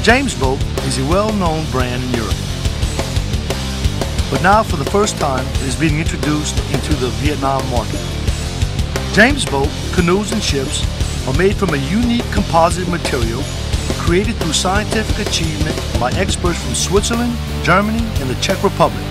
Jame's boat is a well-known brand in Europe. But now, for the first time, it is being introduced into the Vietnam market. Jame's boat, canoes, and ships are made from a unique composite material created through scientific achievement by experts from Switzerland, Germany, and the Czech Republic.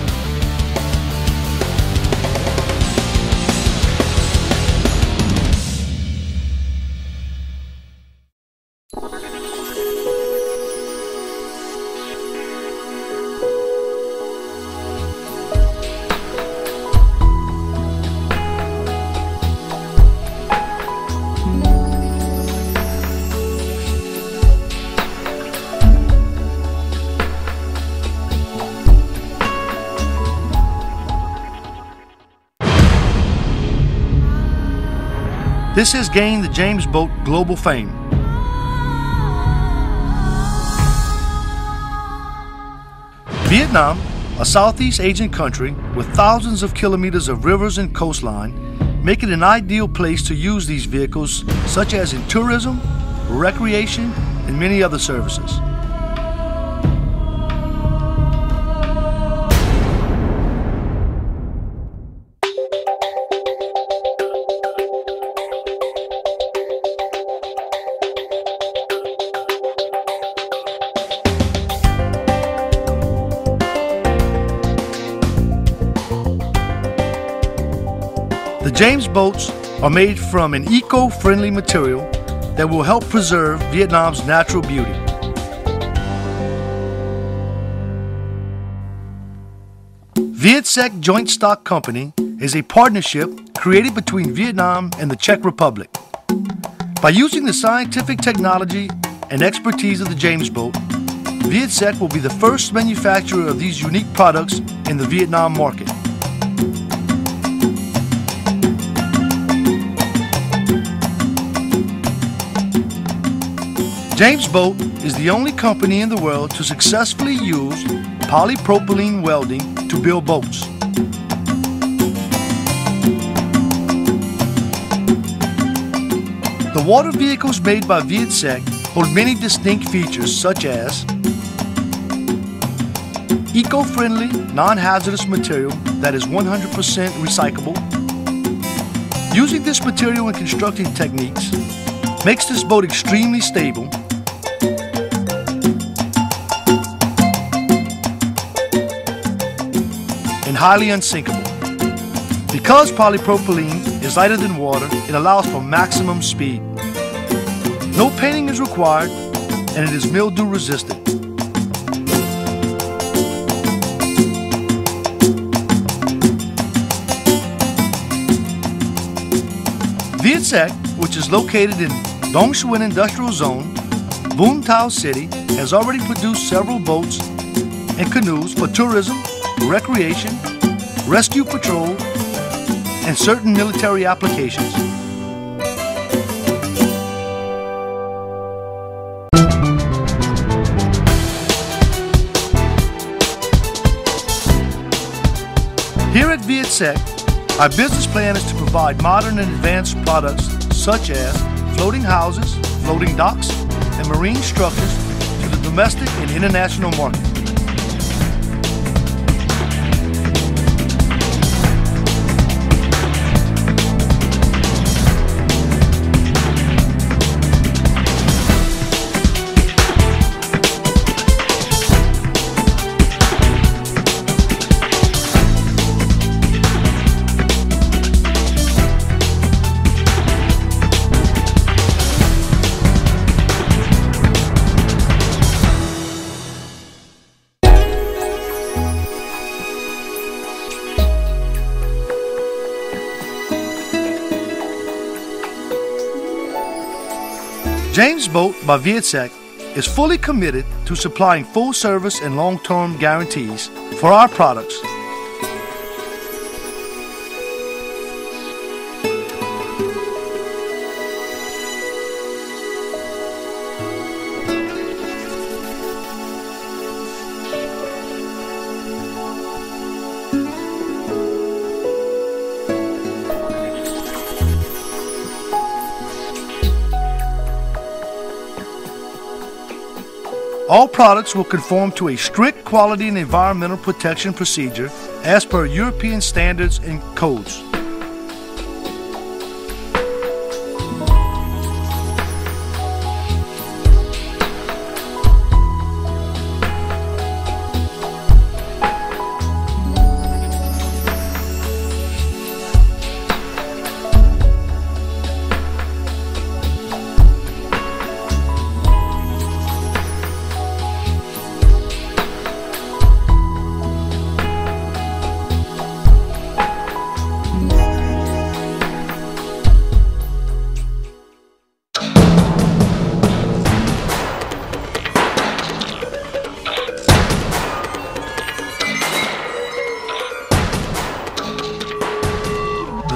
This has gained the Jame's boat global fame. Vietnam, a Southeast Asian country with thousands of kilometers of rivers and coastline, make it an ideal place to use these vehicles, such as in tourism, recreation, and many other services. The Jame's boats are made from an eco-friendly material that will help preserve Vietnam's natural beauty. Vietsec Joint Stock Company is a partnership created between Vietnam and the Czech Republic. By using the scientific technology and expertise of the Jame's boat, Vietsec will be the first manufacturer of these unique products in the Vietnam market. Jame's Boat is the only company in the world to successfully use polypropylene welding to build boats. The water vehicles made by Vietsec hold many distinct features, such as eco-friendly, non-hazardous material that is 100% recyclable. Using this material in constructing techniques makes this boat extremely stable, and highly unsinkable. Because polypropylene is lighter than water, it allows for maximum speed. No painting is required, and it is mildew resistant. Vietsec, which is located in Dong Xuyen Industrial Zone, Vung Tau City, has already produced several boats and canoes for tourism, recreation, rescue patrol, and certain military applications. Here at Vietsec, our business plan is to provide modern and advanced products such as floating houses, floating docks, and marine structures to the domestic and international market. Jame's Boat by Vietsec is fully committed to supplying full service and long-term guarantees for our products. All products will conform to a strict quality and environmental protection procedure as per European standards and codes.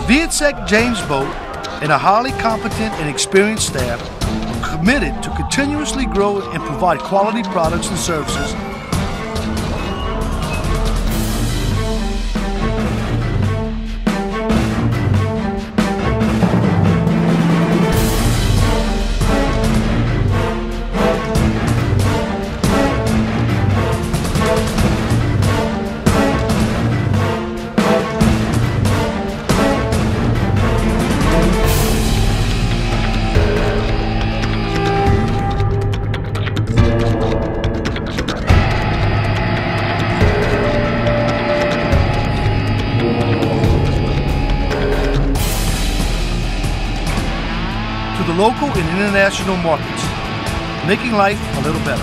Vietsec James boat and a highly competent and experienced staff are committed to continuously grow and provide quality products and services. To the local and international markets, making life a little better.